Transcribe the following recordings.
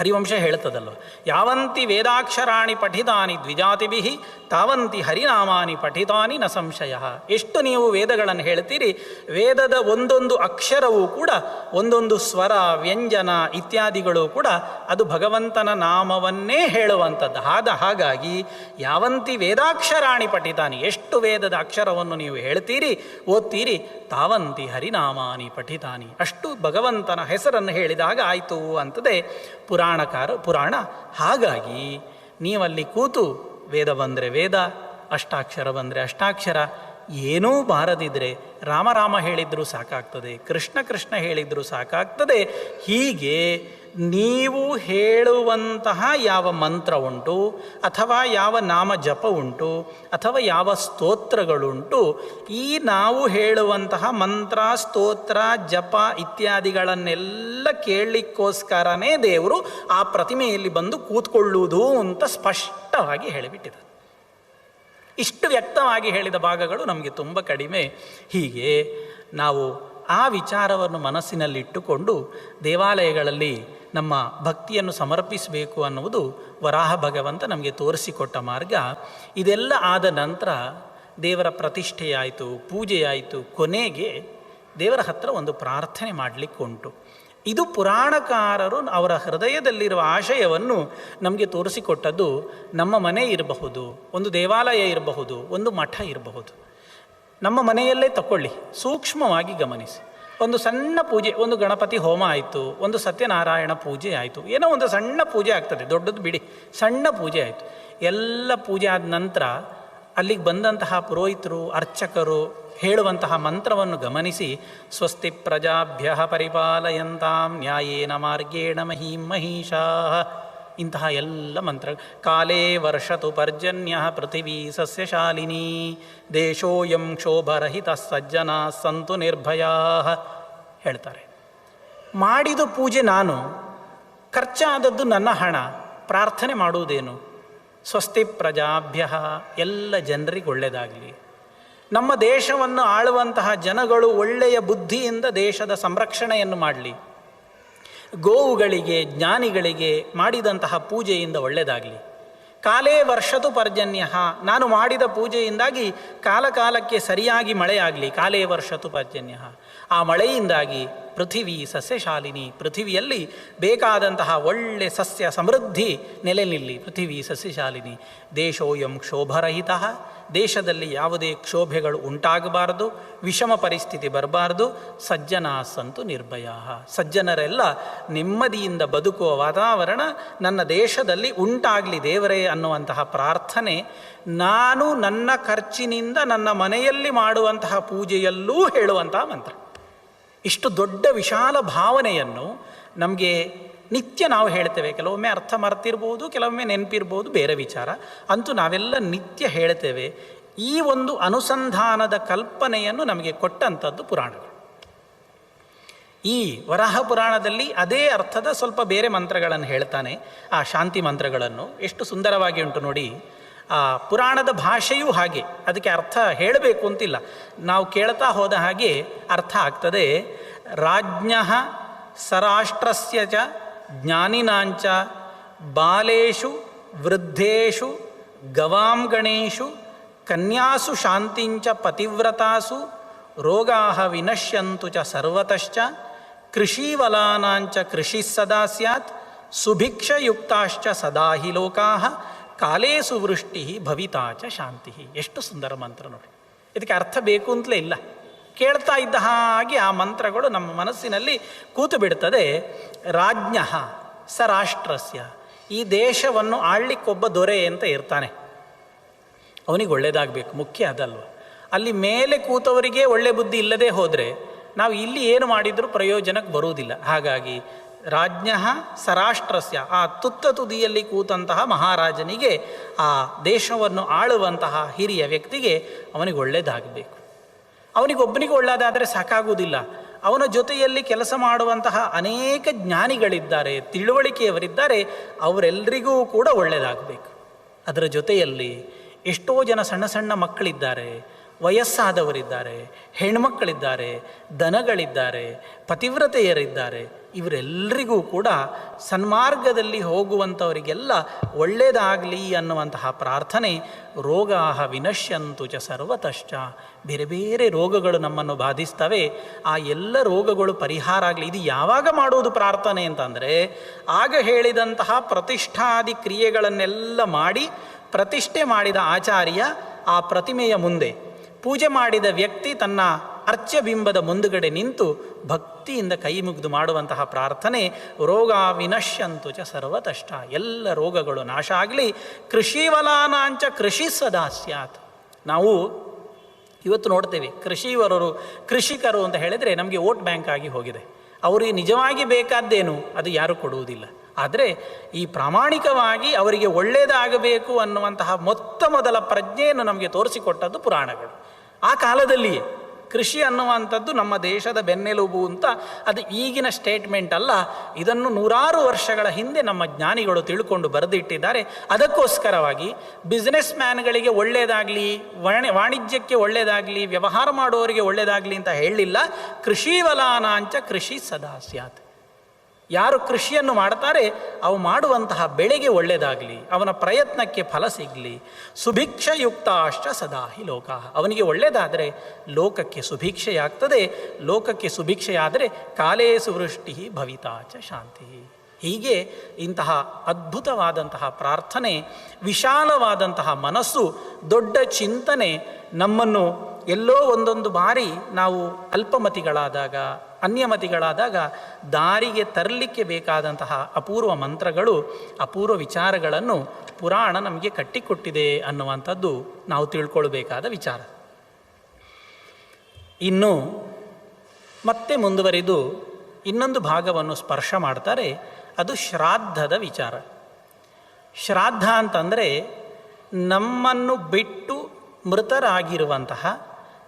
ಹರಿವಂಶ ಹೇಳ್ತದಲ್ವ, ಯಾವಂತಿ ವೇದಾಕ್ಷರಾಣಿ ಪಠಿತಾನಿ ದ್ವಿಜಾತಿಭಿ ತಾವಂತಿ ಹರಿನಾಮಾನಿ ಪಠಿತಾನಿ ನ ಸಂಶಯ. ಎಷ್ಟು ನೀವು ವೇದಗಳನ್ನು ಹೇಳ್ತೀರಿ, ವೇದದ ಒಂದೊಂದು ಅಕ್ಷರವೂ ಕೂಡ ಒಂದೊಂದು ಸ್ವರ, ವ್ಯಂಜನ ಇತ್ಯಾದಿಗಳು ಕೂಡ ಅದು ಭಗವಂತನ ನಾಮವನ್ನೇ ಹೇಳುವಂಥದ್ದು. ಹಾಗಾಗಿ ಯಾವಂತಿ ವೇದಾಕ್ಷರಾಣಿ ಪಠಿತಾನಿ, ಎಷ್ಟು ವೇದದ ಅಕ್ಷರವನ್ನು ನೀವು ಹೇಳ್ತೀರಿ, ಓದ್ತೀರಿ, ತಾವಂತಿ ಹರಿನಾಮಾನಿ ಪಠಿತಾನಿ, ಅಷ್ಟು ಭಗವಂತನ ಹೆಸರನ್ನು ಹೇಳಿದಾಗ ಆಯಿತು ಅಂತದೆ ಪುರಾಣ. ಹಾಗಾಗಿ ನೀವಲ್ಲಿ ಕೂತು ವೇದ ಬಂದರೆ ವೇದ, ಅಷ್ಟಾಕ್ಷರ ಬಂದರೆ ಅಷ್ಟಾಕ್ಷರ, ಏನೂ ಬಾರದಿದ್ದರೆ ರಾಮ ಹೇಳಿದರೂ ಸಾಕಾಗ್ತದೆ, ಕೃಷ್ಣ ಹೇಳಿದರೂ ಸಾಕಾಗ್ತದೆ. ಹೀಗೆ ನೀವು ಹೇಳುವಂತಹ ಯಾವ ಮಂತ್ರ ಉಂಟು, ಅಥವಾ ಯಾವ ನಾಮ ಜಪ ಉಂಟು, ಅಥವಾ ಯಾವ ಸ್ತೋತ್ರಗಳುಂಟು, ಈ ನಾವು ಹೇಳುವಂತಹ ಮಂತ್ರ, ಸ್ತೋತ್ರ, ಜಪ ಇತ್ಯಾದಿಗಳನ್ನೆಲ್ಲ ಕೇಳಲಿಕ್ಕೋಸ್ಕರನೇ ದೇವರು ಆ ಪ್ರತಿಮೆಯಲ್ಲಿ ಬಂದು ಕೂತ್ಕೊಳ್ಳುವುದು ಅಂತ ಸ್ಪಷ್ಟವಾಗಿ ಹೇಳಿಬಿಟ್ಟಿದ್ದಾರೆ. ಇಷ್ಟು ವ್ಯಕ್ತವಾಗಿ ಹೇಳಿದ ಭಾಗಗಳು ನಮಗೆ ತುಂಬ ಕಡಿಮೆ. ಹೀಗೆ ನಾವು ಆ ವಿಚಾರವನ್ನು ಮನಸ್ಸಿನಲ್ಲಿಟ್ಟುಕೊಂಡು ದೇವಾಲಯಗಳಲ್ಲಿ ನಮ್ಮ ಭಕ್ತಿಯನ್ನು ಸಮರ್ಪಿಸಬೇಕು ಅನ್ನುವುದು ವರಾಹ ಭಗವಂತ ನಮಗೆ ತೋರಿಸಿಕೊಟ್ಟ ಮಾರ್ಗ. ಇದೆಲ್ಲ ಆದ ನಂತರ ದೇವರ ಪ್ರತಿಷ್ಠೆಯಾಯಿತು, ಪೂಜೆಯಾಯಿತು, ಕೊನೆಗೆ ದೇವರ ಹತ್ರ ಒಂದು ಪ್ರಾರ್ಥನೆ ಮಾಡಲಿಕ್ಕುಂಟು. ಇದು ಪುರಾಣಕಾರರು ಅವರ ಹೃದಯದಲ್ಲಿರುವ ಆಶಯವನ್ನು ನಮಗೆ ತೋರಿಸಿಕೊಟ್ಟದ್ದು. ನಮ್ಮ ಮನೆ ಇರಬಹುದು, ಒಂದು ದೇವಾಲಯ ಇರಬಹುದು, ಒಂದು ಮಠ ಇರಬಹುದು. ನಮ್ಮ ಮನೆಯಲ್ಲೇ ತಗೊಳ್ಳಿ, ಸೂಕ್ಷ್ಮವಾಗಿ ಗಮನಿಸಿ. ಒಂದು ಸಣ್ಣ ಪೂಜೆ, ಒಂದು ಗಣಪತಿ ಹೋಮ ಆಯಿತು, ಒಂದು ಸತ್ಯನಾರಾಯಣ ಪೂಜೆ ಆಯಿತು, ಏನೋ ಒಂದು ಸಣ್ಣ ಪೂಜೆ ಆಗ್ತದೆ, ದೊಡ್ಡದು ಬಿಡಿ, ಸಣ್ಣ ಪೂಜೆ ಆಯಿತು. ಎಲ್ಲ ಪೂಜೆ ಆದ ನಂತರ ಅಲ್ಲಿಗೆ ಬಂದಂತಹ ಪುರೋಹಿತರು, ಅರ್ಚಕರು ಹೇಳುವಂತಹ ಮಂತ್ರವನ್ನು ಗಮನಿಸಿ, ಸ್ವಸ್ತಿ ಪ್ರಜಾಭ್ಯ ಪರಿಪಾಲಯಂತಾಂ ನ್ಯಾಯೇನ ಮಾರ್ಗೇಣ ಮಹೀಂ ಮಹಿಷಾ, ಇಂತಹ ಎಲ್ಲ ಮಂತ್ರ. ಕಾಲೇ ವರ್ಷತು ಪರ್ಜನ್ಯ ಪೃಥಿವೀ ಸಸ್ಯಶಾಲಿನಿ ದೇಶೋಯಂ ಕ್ಷೋಭರಹಿತ ಸಜ್ಜನಾ ಸಂತು ನಿರ್ಭಯಾ ಹೇಳ್ತಾರೆ. ಮಾಡಿದ ಪೂಜೆ ನಾನು, ಖರ್ಚಾದದ್ದು ನನ್ನ ಹಣ, ಪ್ರಾರ್ಥನೆ ಮಾಡುವುದೇನು? ಸ್ವಸ್ತಿ ಪ್ರಜಾಭ್ಯ, ಎಲ್ಲ ಜನರಿಗೆ ಒಳ್ಳೆಯದಾಗಲಿ, ನಮ್ಮ ದೇಶವನ್ನು ಆಳುವಂತಹ ಜನಗಳು ಒಳ್ಳೆಯ ಬುದ್ಧಿಯಿಂದ ದೇಶದ ಸಂರಕ್ಷಣೆಯನ್ನು ಮಾಡಲಿ, ಗೋವುಗಳಿಗೆ, ಜ್ಞಾನಿಗಳಿಗೆ ಮಾಡಿದಂತಹ ಪೂಜೆಯಿಂದ ಒಳ್ಳೆಯದಾಗಲಿ. ಕಾಲೇ ವರ್ಷತು ಪರ್ಜನ್ಯ, ನಾನು ಮಾಡಿದ ಪೂಜೆಯಿಂದಾಗಿ ಕಾಲಕಾಲಕ್ಕೆ ಸರಿಯಾಗಿ ಮಳೆಯಾಗಲಿ. ಕಾಲೇ ವರ್ಷತು ಪರ್ಜನ್ಯ, ಆ ಮಳೆಯಿಂದಾಗಿ ಪೃಥಿವೀ ಸಸ್ಯಶಾಲಿನಿ, ಪೃಥಿವಿಯಲ್ಲಿ ಬೇಕಾದಂತಹ ಒಳ್ಳೆ ಸಸ್ಯ ಸಮೃದ್ಧಿ ನೆಲೆ ನಿಲ್ಲಿ. ಪೃಥಿವೀ ಸಸ್ಯಶಾಲಿನಿ. ದೇಶೋಯಂ ಕ್ಷೋಭರಹಿತ, ದೇಶದಲ್ಲಿ ಯಾವುದೇ ಕ್ಷೋಭೆಗಳು ಉಂಟಾಗಬಾರದು, ವಿಷಮ ಪರಿಸ್ಥಿತಿ ಬರಬಾರದು. ಸಜ್ಜನಾ ಸಂತು ನಿರ್ಭಯ, ಸಜ್ಜನರೆಲ್ಲ ನೆಮ್ಮದಿಯಿಂದ ಬದುಕುವ ವಾತಾವರಣ ನನ್ನ ದೇಶದಲ್ಲಿ ಉಂಟಾಗಲಿ ದೇವರೇ ಅನ್ನುವಂತಹ ಪ್ರಾರ್ಥನೆ ನಾನು ನನ್ನ ಖರ್ಚಿನಿಂದ ನನ್ನ ಮನೆಯಲ್ಲಿ ಮಾಡುವಂತಹ ಪೂಜೆಯಲ್ಲೂ ಹೇಳುವಂತಹ ಮಂತ್ರ. ಇಷ್ಟು ದೊಡ್ಡ ವಿಶಾಲ ಭಾವನೆಯನ್ನು ನಮಗೆ ನಿತ್ಯ ನಾವು ಹೇಳ್ತೇವೆ. ಕೆಲವೊಮ್ಮೆ ಅರ್ಥ ಮರ್ತಿರ್ಬೋದು, ಕೆಲವೊಮ್ಮೆ ನೆನಪಿರ್ಬೋದು, ಬೇರೆ ವಿಚಾರ. ಅಂತೂ ನಾವೆಲ್ಲ ನಿತ್ಯ ಹೇಳ್ತೇವೆ. ಈ ಒಂದು ಅನುಸಂಧಾನದ ಕಲ್ಪನೆಯನ್ನು ನಮಗೆ ಕೊಟ್ಟಂಥದ್ದು ಪುರಾಣಗಳು. ಈ ವರಾಹ ಪುರಾಣದಲ್ಲಿ ಅದೇ ಅರ್ಥದ ಸ್ವಲ್ಪ ಬೇರೆ ಮಂತ್ರಗಳನ್ನು ಹೇಳ್ತಾನೆ, ಆ ಶಾಂತಿ ಮಂತ್ರಗಳನ್ನು. ಎಷ್ಟು ಸುಂದರವಾಗಿ ಉಂಟು ನೋಡಿ. ಆ ಪುರಾಣದ ಭಾಷೆಯೂ ಹಾಗೆ, ಅದಕ್ಕೆ ಅರ್ಥ ಹೇಳಬೇಕು ಅಂತಿಲ್ಲ, ನಾವು ಕೇಳ್ತಾ ಹೋದ ಹಾಗೆ ಅರ್ಥ ಆಗ್ತದೆ. ರಾಜ್ಞಃ ಸರಾಷ್ಟ್ರಸ್ಯ ಚ ಜ್ಞಾನಿನಾಂಚ ಬಾಲೇಷು ವೃದ್ಧೇಷು ಗವಾಂಗಣೇಷು ಕನ್ಯಾಸು ಶಾಂತಿಂಚ ಪತಿವ್ರತಾಸು ರೋಗಾಃ ವಿನಶ್ಯಂತು ಚ ಸರ್ವತಶ್ಚ ಕೃಷೀವಲಾನಾಂಚ ಕೃಷಿ ಸದಾ ಸ್ಯಾತ್ ಸುಭಿಕ್ಷಯುಕ್ತಾಶ್ಚ ಸದಾ ಹಿ ಲೋಕಾಃ ಕಾಲೇಸು ವೃಷ್ಟಿ ಭವಿತಾಚ ಶಾಂತಿ. ಎಷ್ಟು ಸುಂದರ ಮಂತ್ರ ನೋಡಿ. ಇದಕ್ಕೆ ಅರ್ಥ ಬೇಕು ಅಂತಲೇ ಇಲ್ಲ, ಕೇಳ್ತಾ ಇದ್ದ ಹಾಗೆ ಆ ಮಂತ್ರಗಳು ನಮ್ಮ ಮನಸ್ಸಿನಲ್ಲಿ ಕೂತು ಬಿಡ್ತದೆ. ರಾಜ್ಞಃ ಸ ರಾಷ್ಟ್ರಸ್ಯ, ಈ ದೇಶವನ್ನು ಆಳ್ಲಿಕ್ಕೊಬ್ಬ ದೊರೆ ಅಂತ ಇರ್ತಾನೆ, ಅವನಿಗೆ ಒಳ್ಳೆಯದಾಗಬೇಕು, ಮುಖ್ಯ ಅದಲ್ವ. ಅಲ್ಲಿ ಮೇಲೆ ಕೂತವರಿಗೆ ಒಳ್ಳೆ ಬುದ್ಧಿ ಇಲ್ಲದೆ ಹೋದರೆ ನಾವು ಇಲ್ಲಿ ಏನು ಮಾಡಿದರೂ ಪ್ರಯೋಜನಕ್ಕೆ ಬರುವುದಿಲ್ಲ. ಹಾಗಾಗಿ ರಾಜ್ಞಃ ಸರಾಷ್ಟ್ರಸ್ಯ, ಆ ತುತ್ತ ತುದಿಯಲ್ಲಿ ಕೂತಂತಹ ಮಹಾರಾಜನಿಗೆ, ಆ ದೇಶವನ್ನು ಆಳುವಂತಹ ಹಿರಿಯ ವ್ಯಕ್ತಿಗೆ ಅವನಿಗೆ ಒಳ್ಳೆಯದಾಗಬೇಕು. ಅವನಿಗೊಬ್ಬನಿಗೆ ಒಳ್ಳೆಯದಾದರೆ ಸಾಕಾಗುವುದಿಲ್ಲ, ಅವನ ಜೊತೆಯಲ್ಲಿ ಕೆಲಸ ಮಾಡುವಂತಹ ಅನೇಕ ಜ್ಞಾನಿಗಳಿದ್ದಾರೆ, ತಿಳುವಳಿಕೆಯವರಿದ್ದಾರೆ, ಅವರೆಲ್ಲರಿಗೂ ಕೂಡ ಒಳ್ಳೆಯದಾಗಬೇಕು. ಅದರ ಜೊತೆಯಲ್ಲಿ ಎಷ್ಟೋ ಜನ ಸಣ್ಣ ಸಣ್ಣ ಮಕ್ಕಳಿದ್ದಾರೆ, ವಯಸ್ಸಾದವರಿದ್ದಾರೆ, ಹೆಣ್ಮಕ್ಕಳಿದ್ದಾರೆ, ದನಗಳಿದ್ದಾರೆ, ಪತಿವ್ರತೆಯರಿದ್ದಾರೆ, ಇವರೆಲ್ಲರಿಗೂ ಕೂಡ ಸನ್ಮಾರ್ಗದಲ್ಲಿ ಹೋಗುವಂಥವರಿಗೆಲ್ಲ ಒಳ್ಳೆಯದಾಗಲಿ ಅನ್ನುವಂತಹ ಪ್ರಾರ್ಥನೆ. ರೋಗಾಹ ವಿನಶ್ಯಂತು ಚ ಸರ್ವತಶ್ಚ. ಬೇರೆ ಬೇರೆ ರೋಗಗಳು ನಮ್ಮನ್ನು ಬಾಧಿಸ್ತವೆ, ಆ ಎಲ್ಲ ರೋಗಗಳು ಪರಿಹಾರ ಆಗಲಿ. ಇದು ಯಾವಾಗ ಮಾಡುವುದು ಪ್ರಾರ್ಥನೆ ಅಂತಂದರೆ, ಆಗ ಹೇಳಿದಂತಹ ಪ್ರತಿಷ್ಠಾದಿ ಕ್ರಿಯೆಗಳನ್ನೆಲ್ಲ ಮಾಡಿ ಪ್ರತಿಷ್ಠೆ ಮಾಡಿದ ಆಚಾರ್ಯ ಆ ಪ್ರತಿಮೆಯ ಮುಂದೆ, ಪೂಜೆ ಮಾಡಿದ ವ್ಯಕ್ತಿ ತನ್ನ ಅರ್ಚ್ಯಬಿಂಬದ ಮುಂದುಗಡೆ ನಿಂತು ಭಕ್ತಿಯಿಂದ ಕೈ ಮುಗಿದು ಮಾಡುವಂತಹ ಪ್ರಾರ್ಥನೆ. ರೋಗ ವಿನಶ್ಯಂತು ಚ ಸರ್ವತಷ್ಟ. ಎಲ್ಲ ರೋಗಗಳು ನಾಶ ಆಗಲಿ. ಕೃಷಿವಲಾನಾಂಚ ಕೃಷಿ ಸದಾ ಸ್ಯಾತ್. ನಾವು ಇವತ್ತು ನೋಡ್ತೇವೆ, ಕೃಷಿಕರು ಅಂತ ಹೇಳಿದರೆ ನಮಗೆ ವೋಟ್ ಬ್ಯಾಂಕ್ ಆಗಿ ಹೋಗಿದೆ. ಅವರಿಗೆ ನಿಜವಾಗಿ ಬೇಕಾದ್ದೇನು ಅದು ಯಾರೂ ಕೊಡುವುದಿಲ್ಲ. ಆದರೆ ಈ ಪ್ರಾಮಾಣಿಕವಾಗಿ ಅವರಿಗೆ ಒಳ್ಳೆಯದಾಗಬೇಕು ಅನ್ನುವಂತಹ ಮೊದಲ ಪ್ರಜ್ಞೆಯನ್ನು ನಮಗೆ ತೋರಿಸಿಕೊಟ್ಟದ್ದು ಪುರಾಣಗಳು. ಆ ಕಾಲದಲ್ಲಿಯೇ ಕೃಷಿ ಅನ್ನುವಂಥದ್ದು ನಮ್ಮ ದೇಶದ ಬೆನ್ನೆಲುಬು ಅಂತ ಅದು ಈಗಿನ ಸ್ಟೇಟ್ಮೆಂಟ್ ಅಲ್ಲ. ಇದನ್ನು ನೂರಾರು ವರ್ಷಗಳ ಹಿಂದೆ ನಮ್ಮ ಜ್ಞಾನಿಗಳು ತಿಳ್ಕೊಂಡು ಬರೆದಿಟ್ಟಿದ್ದಾರೆ. ಅದಕ್ಕೋಸ್ಕರವಾಗಿ ಬಿಸ್ನೆಸ್ ಮ್ಯಾನ್ಗಳಿಗೆ ಒಳ್ಳೆಯದಾಗಲಿ, ವಾಣಿಜ್ಯಕ್ಕೆ ಒಳ್ಳೆಯದಾಗಲಿ, ವ್ಯವಹಾರ ಮಾಡುವವರಿಗೆ ಒಳ್ಳೆಯದಾಗಲಿ ಅಂತ ಹೇಳಲಿಲ್ಲ. ಕೃಷಿವಲಾನಾಂಚ ಕೃಷಿ ಸದಾ ಸ್ಯಾತ್. ಯಾರು ಕೃಷಿಯನ್ನು ಮಾಡ್ತಾರೆ ಅವು ಮಾಡುವಂತಹ ಬೆಳೆಗೆ ಒಳ್ಳೆಯದಾಗಲಿ, ಅವನ ಪ್ರಯತ್ನಕ್ಕೆ ಫಲ ಸಿಗಲಿ. ಸುಭಿಕ್ಷಯುಕ್ತಾಶ್ಚ ಸದಾ ಹಿ ಲೋಕ. ಅವನಿಗೆ ಒಳ್ಳೆಯದಾದರೆ ಲೋಕಕ್ಕೆ ಸುಭಿಕ್ಷೆಯಾಗ್ತದೆ. ಲೋಕಕ್ಕೆ ಸುಭಿಕ್ಷೆಯಾದರೆ ಕಾಲೇ ಸುವೃಷ್ಟಿ ಭವಿತಾ ಚ ಶಾಂತಿ. ಹೀಗೆ ಇಂತಹ ಅದ್ಭುತವಾದಂತಹ ಪ್ರಾರ್ಥನೆ, ವಿಶಾಲವಾದಂತಹ ಮನಸ್ಸು, ದೊಡ್ಡ ಚಿಂತನೆ ನಮ್ಮನ್ನು ಎಲ್ಲೋ ಒಂದೊಂದು ಬಾರಿ ನಾವು ಅಲ್ಪಮತಿಗಳಾದಾಗ, ಅನ್ಯಮತಿಗಳಾದಾಗ ದಾರಿಗೆ ತರಲಿಕ್ಕೆ ಬೇಕಾದಂತಹ ಅಪೂರ್ವ ಮಂತ್ರಗಳು, ಅಪೂರ್ವ ವಿಚಾರಗಳನ್ನು ಪುರಾಣ ನಮಗೆ ಕಟ್ಟಿಕೊಟ್ಟಿದೆ ಅನ್ನುವಂಥದ್ದು ನಾವು ತಿಳ್ಕೊಳ್ಬೇಕಾದ ವಿಚಾರ. ಇನ್ನು ಮತ್ತೆ ಮುಂದುವರಿದು ಇನ್ನೊಂದು ಭಾಗವನ್ನು ಸ್ಪರ್ಶ ಮಾಡ್ತಾರೆ. ಅದು ಶ್ರಾದ್ದದ ವಿಚಾರ. ಶ್ರಾದ್ದ ಅಂತಂದರೆ ನಮ್ಮನ್ನು ಬಿಟ್ಟು ಮೃತರಾಗಿರುವಂತಹ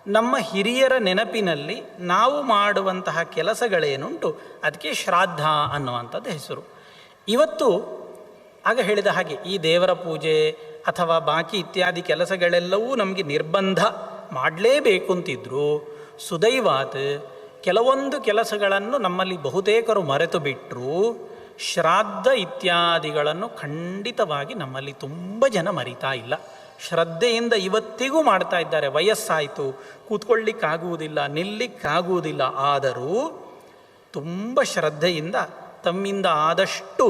ನಮ್ಮ ಹಿರಿಯರ ನೆನಪಿನಲ್ಲಿ ನಾವು ಮಾಡುವಂತಹ ಕೆಲಸಗಳೇನುಂಟು ಅದಕ್ಕೆ ಶ್ರಾದ್ದ ಅನ್ನುವಂಥದ್ದು ಹೆಸರು. ಇವತ್ತು ಆಗ ಹೇಳಿದ ಹಾಗೆ ಈ ದೇವರ ಪೂಜೆ ಅಥವಾ ಬಾಕಿ ಇತ್ಯಾದಿ ಕೆಲಸಗಳೆಲ್ಲವೂ ನಮಗೆ ನಿರ್ಬಂಧ ಮಾಡಲೇಬೇಕು ಅಂತಿದ್ರು. ಸುದೈವಾತ್ ಕೆಲವೊಂದು ಕೆಲಸಗಳನ್ನು ನಮ್ಮಲ್ಲಿ ಬಹುತೇಕರು ಮರೆತು ಬಿಟ್ಟರು. ಶ್ರಾದ್ದ ಇತ್ಯಾದಿಗಳನ್ನು ಖಂಡಿತವಾಗಿ ನಮ್ಮಲ್ಲಿ ತುಂಬ ಜನ ಮರಿತಾ ಇಲ್ಲ. ಶ್ರದ್ಧೆಯಿಂದ ಇವತ್ತಿಗೂ ಮಾಡ್ತಾ ಇದ್ದಾರೆ. ವಯಸ್ಸಾಯಿತು, ಕೂತ್ಕೊಳ್ಳಿಕ್ಕಾಗುವುದಿಲ್ಲ, ನಿಲ್ಲಿಕ್ಕಾಗುವುದಿಲ್ಲ, ಆದರೂ ತುಂಬ ಶ್ರದ್ಧೆಯಿಂದ ತಮ್ಮಿಂದ ಆದಷ್ಟು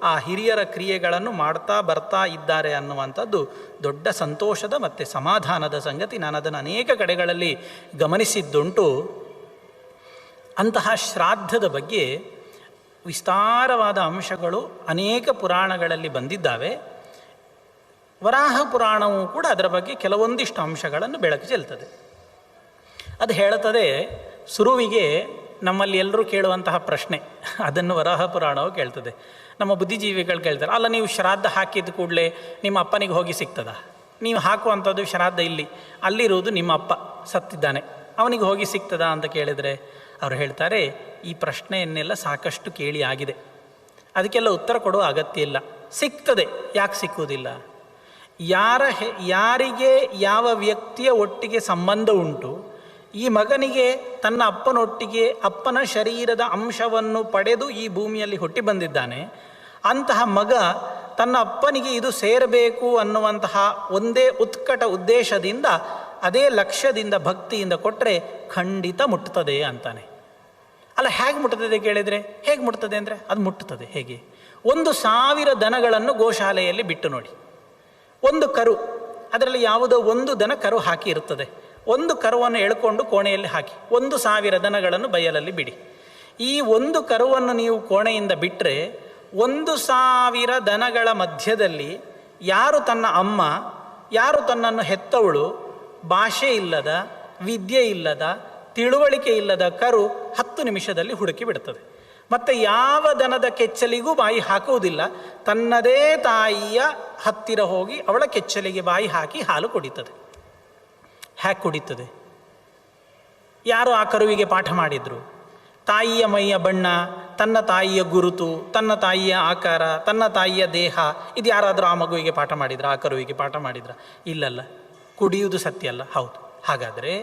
ಆ ಹಿರಿಯರ ಕ್ರಿಯೆಗಳನ್ನು ಮಾಡ್ತಾ ಬರ್ತಾ ಇದ್ದಾರೆ ಅನ್ನುವಂಥದ್ದು ದೊಡ್ಡ ಸಂತೋಷದ ಮತ್ತು ಸಮಾಧಾನದ ಸಂಗತಿ. ನಾನು ಅದನ್ನು ಅನೇಕ ಕಡೆಗಳಲ್ಲಿ ಗಮನಿಸಿದ್ದುಂಟು. ಅಂತಹ ಶ್ರಾದ್ದದ ಬಗ್ಗೆ ವಿಸ್ತಾರವಾದ ಅಂಶಗಳು ಅನೇಕ ಪುರಾಣಗಳಲ್ಲಿ ಬಂದಿದ್ದಾವೆ. ವರಾಹ ಪುರಾಣವೂ ಕೂಡ ಅದರ ಬಗ್ಗೆ ಕೆಲವೊಂದಿಷ್ಟು ಅಂಶಗಳನ್ನು ಬೆಳಕು ಚೆಲ್ತದೆ. ಅದು ಹೇಳುತ್ತದೆ, ಸುರುವಿಗೆ ನಮ್ಮಲ್ಲಿ ಎಲ್ಲರೂ ಕೇಳುವಂತಹ ಪ್ರಶ್ನೆ, ಅದನ್ನು ವರಾಹ ಪುರಾಣವು ಕೇಳ್ತದೆ. ನಮ್ಮ ಬುದ್ಧಿಜೀವಿಗಳು ಕೇಳ್ತಾರೆ, ಅಲ್ಲ ನೀವು ಶ್ರಾದ್ದ ಹಾಕಿದ ಕೂಡಲೇ ನಿಮ್ಮ ಅಪ್ಪನಿಗೆ ಹೋಗಿ ಸಿಗ್ತದ? ನೀವು ಹಾಕುವಂಥದ್ದು ಶ್ರಾದ್ದ ಇಲ್ಲಿ, ಅಲ್ಲಿರುವುದು ನಿಮ್ಮ ಅಪ್ಪ ಸತ್ತಿದ್ದಾನೆ, ಅವನಿಗೆ ಹೋಗಿ ಸಿಗ್ತದಾ ಅಂತ ಕೇಳಿದರೆ ಅವರು ಹೇಳ್ತಾರೆ, ಈ ಪ್ರಶ್ನೆಯನ್ನೆಲ್ಲ ಸಾಕಷ್ಟು ಕೇಳಿ ಆಗಿದೆ, ಅದಕ್ಕೆಲ್ಲ ಉತ್ತರ ಕೊಡುವ ಅಗತ್ಯ ಇಲ್ಲ. ಸಿಗ್ತದೆ, ಯಾಕೆ ಸಿಕ್ಕುವುದಿಲ್ಲ? ಯಾರಿಗೆ ಯಾವ ವ್ಯಕ್ತಿಯ ಒಟ್ಟಿಗೆ ಸಂಬಂಧ ಉಂಟು, ಈ ಮಗನಿಗೆ ತನ್ನ ಅಪ್ಪನೊಟ್ಟಿಗೆ ಅಪ್ಪನ ಶರೀರದ ಅಂಶವನ್ನು ಪಡೆದು ಈ ಭೂಮಿಯಲ್ಲಿ ಹುಟ್ಟಿ ಬಂದಿದ್ದಾನೆ, ಅಂತಹ ಮಗ ತನ್ನ ಅಪ್ಪನಿಗೆ ಇದು ಸೇರಬೇಕು ಅನ್ನುವಂತಹ ಒಂದೇ ಉತ್ಕಟ ಉದ್ದೇಶದಿಂದ, ಅದೇ ಲಕ್ಷ್ಯದಿಂದ, ಭಕ್ತಿಯಿಂದ ಕೊಟ್ಟರೆ ಖಂಡಿತ ಮುಟ್ಟುತ್ತದೆ ಅಂತಾನೆ. ಅಲ್ಲ, ಹೇಗೆ ಮುಟ್ಟುತ್ತದೆ ಕೇಳಿದರೆ, ಹೇಗೆ ಮುಟ್ಟುತ್ತದೆ ಅಂದರೆ ಅದು ಮುಟ್ಟುತ್ತದೆ ಹೇಗೆ? 1,000 ದನಗಳನ್ನು ಗೋಶಾಲೆಯಲ್ಲಿ ಬಿಟ್ಟು ನೋಡಿ. ಒಂದು ಕರು, ಅದರಲ್ಲಿ ಯಾವುದೋ ಒಂದು ದನ ಕರು ಹಾಕಿ ಇರುತ್ತದೆ. ಒಂದು ಕರುವನ್ನು ಎಳ್ಕೊಂಡು ಕೋಣೆಯಲ್ಲಿ ಹಾಕಿ 1,000 ದನಗಳನ್ನು ಬಯಲಲ್ಲಿ ಬಿಡಿ. ಈ ಒಂದು ಕರುವನ್ನು ನೀವು ಕೋಣೆಯಿಂದ ಬಿಟ್ಟರೆ 1,000 ದನಗಳ ಮಧ್ಯದಲ್ಲಿ ಯಾರು ತನ್ನ ಅಮ್ಮ, ಯಾರು ತನ್ನನ್ನು ಹೆತ್ತವಳು, ಭಾಷೆ ಇಲ್ಲದ, ವಿದ್ಯೆ ಇಲ್ಲದ, ತಿಳುವಳಿಕೆ ಇಲ್ಲದ ಕರು 10 ನಿಮಿಷದಲ್ಲಿ ಹುಡುಕಿ ಬಿಡ್ತದೆ. ಮತ್ತು ಯಾವ ದನದ ಕೆಚ್ಚಲಿಗೂ ಬಾಯಿ ಹಾಕುವುದಿಲ್ಲ, ತನ್ನದೇ ತಾಯಿಯ ಹತ್ತಿರ ಹೋಗಿ ಅವಳ ಕೆಚ್ಚಲಿಗೆ ಬಾಯಿ ಹಾಕಿ ಹಾಲು ಕುಡಿತದೆ. ಹ್ಯಾಕ್ ಕುಡಿತದೆ? ಯಾರು ಆ ಕರುವಿಗೆ ಪಾಠ ಮಾಡಿದರು? ತಾಯಿಯ ಮೈಯ ಬಣ್ಣ, ತನ್ನ ತಾಯಿಯ ಗುರುತು, ತನ್ನ ತಾಯಿಯ ಆಕಾರ, ತನ್ನ ತಾಯಿಯ ದೇಹ, ಇದು ಯಾರಾದರೂ ಆ ಮಗುವಿಗೆ ಪಾಠ ಮಾಡಿದ್ರ? ಆ ಕರುವಿಗೆ ಪಾಠ ಮಾಡಿದ್ರ? ಇಲ್ಲಲ್ಲ. ಕುಡಿಯುವುದು ಸತ್ಯ ಅಲ್ಲ, ಹೌದು. ಹಾಗಾದರೆ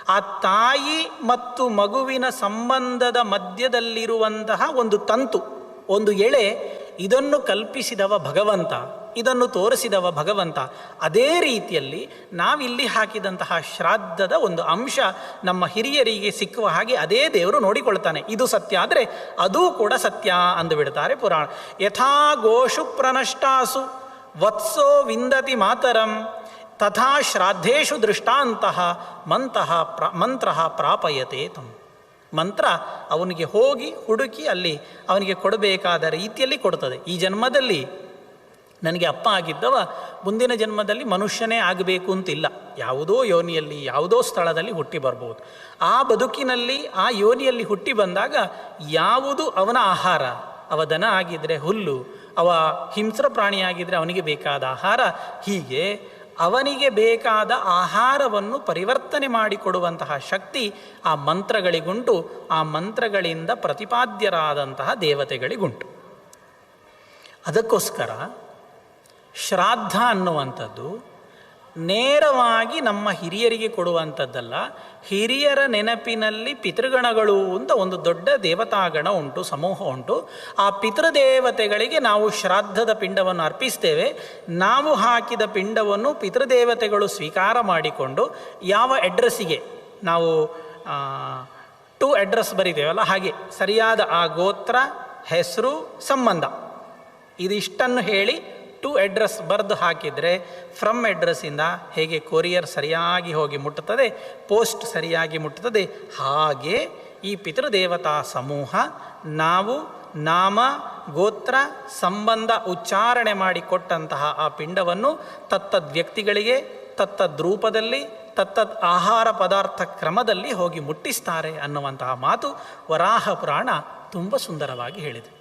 ಆ ತಾಯಿ ಮತ್ತು ಮಗುವಿನ ಸಂಬಂಧದ ಮಧ್ಯದಲ್ಲಿರುವಂತಹ ಒಂದು ತಂತು, ಒಂದು ಎಳೆ, ಇದನ್ನು ಕಲ್ಪಿಸಿದವ ಭಗವಂತ, ಇದನ್ನು ತೋರಿಸಿದವ ಭಗವಂತ. ಅದೇ ರೀತಿಯಲ್ಲಿ ನಾವಿಲ್ಲಿ ಹಾಕಿದಂತಹ ಶ್ರಾದ್ದದ ಒಂದು ಅಂಶ ನಮ್ಮ ಹಿರಿಯರಿಗೆ ಸಿಕ್ಕುವ ಹಾಗೆ ಅದೇ ದೇವರು ನೋಡಿಕೊಳ್ತಾನೆ. ಇದು ಸತ್ಯ ಆದರೆ ಅದೂ ಕೂಡ ಸತ್ಯ ಅಂದುಬಿಡ್ತಾರೆ ಪುರಾಣ. ಯಥಾ ಗೋಷು ಪ್ರನಷ್ಟಾಸು ವತ್ಸೋ ವಿಂದತಿ ಮಾತರಂ ತಥಾ ಶ್ರಾದ್ದೇಶು ದೃಷ್ಟಾಂತಹ ಮಂತ್ರ ಪ್ರಾಪಯತೆ ತಂ. ಮಂತ್ರ ಅವನಿಗೆ ಹೋಗಿ ಹುಡುಕಿ ಅಲ್ಲಿ ಅವನಿಗೆ ಕೊಡಬೇಕಾದ ರೀತಿಯಲ್ಲಿ ಕೊಡ್ತದೆ. ಈ ಜನ್ಮದಲ್ಲಿ ನನಗೆ ಅಪ್ಪ ಆಗಿದ್ದವ ಮುಂದಿನ ಜನ್ಮದಲ್ಲಿ ಮನುಷ್ಯನೇ ಆಗಬೇಕು ಅಂತಿಲ್ಲ. ಯಾವುದೋ ಯೋನಿಯಲ್ಲಿ ಯಾವುದೋ ಸ್ಥಳದಲ್ಲಿ ಹುಟ್ಟಿ ಬರ್ಬೋದು. ಆ ಬದುಕಿನಲ್ಲಿ ಆ ಯೋನಿಯಲ್ಲಿ ಹುಟ್ಟಿ ಬಂದಾಗ ಯಾವುದು ಅವನ ಆಹಾರ, ಅವ ದನ ಆಗಿದ್ದರೆ ಹುಲ್ಲು, ಅವ ಹಿಂಸ್ರ ಪ್ರಾಣಿಯಾಗಿದ್ದರೆ ಅವನಿಗೆ ಬೇಕಾದ ಆಹಾರ, ಹೀಗೆ ಅವನಿಗೆ ಬೇಕಾದ ಆಹಾರವನ್ನು ಪರಿವರ್ತನೆ ಮಾಡಿಕೊಡುವಂತಹ ಶಕ್ತಿ ಆ ಮಂತ್ರಗಳಿಗುಂಟು. ಆ ಮಂತ್ರಗಳಿಂದ ಪ್ರತಿಪಾದ್ಯರಾದಂತಹ ದೇವತೆಗಳಿಗುಂಟು. ಅದಕ್ಕೋಸ್ಕರ ಶ್ರಾದ್ದ ಅನ್ನುವಂಥದ್ದು ನೇರವಾಗಿ ನಮ್ಮ ಹಿರಿಯರಿಗೆ ಕೊಡುವಂಥದ್ದಲ್ಲ. ಹಿರಿಯರ ನೆನಪಿನಲ್ಲಿ ಪಿತೃಗಣಗಳು ಅಂತ ಒಂದು ದೊಡ್ಡ ದೇವತಾಗಣ ಉಂಟು, ಸಮೂಹ ಉಂಟು. ಆ ಪಿತೃದೇವತೆಗಳಿಗೆ ನಾವು ಶ್ರಾದ್ದದ ಪಿಂಡವನ್ನು ಅರ್ಪಿಸ್ತೇವೆ. ನಾವು ಹಾಕಿದ ಪಿಂಡವನ್ನು ಪಿತೃದೇವತೆಗಳು ಸ್ವೀಕಾರ ಮಾಡಿಕೊಂಡು ಯಾವ ಅಡ್ರೆಸ್ಸಿಗೆ ನಾವು ಟು ಅಡ್ರೆಸ್ ಬರಿತೇವಲ್ಲ, ಹಾಗೆ ಸರಿಯಾದ ಆ ಗೋತ್ರ, ಹೆಸರು, ಸಂಬಂಧ ಇದಿಷ್ಟನ್ನು ಹೇಳಿ ಟು ಅಡ್ರೆಸ್ ಬರೆದು ಹಾಕಿದರೆ ಫ್ರಮ್ ಅಡ್ರೆಸ್ಸಿಂದ ಹೇಗೆ ಕೊರಿಯರ್ ಸರಿಯಾಗಿ ಹೋಗಿ ಮುಟ್ಟುತ್ತದೆ, ಪೋಸ್ಟ್ ಸರಿಯಾಗಿ ಮುಟ್ಟುತ್ತದೆ, ಹಾಗೆ ಈ ಪಿತೃದೇವತಾ ಸಮೂಹ ನಾವು ನಾಮ, ಗೋತ್ರ, ಸಂಬಂಧ ಉಚ್ಚಾರಣೆ ಮಾಡಿಕೊಟ್ಟಂತಹ ಆ ಪಿಂಡವನ್ನು ತತ್ತದ್ ವ್ಯಕ್ತಿಗಳಿಗೆ ತತ್ತದ್ ರೂಪದಲ್ಲಿ ತತ್ತದ್ ಆಹಾರ ಪದಾರ್ಥ ಕ್ರಮದಲ್ಲಿ ಹೋಗಿ ಮುಟ್ಟಿಸ್ತಾರೆ ಅನ್ನುವಂತಹ ಮಾತು ವರಾಹ ಪುರಾಣ ತುಂಬ ಸುಂದರವಾಗಿ ಹೇಳಿದೆ.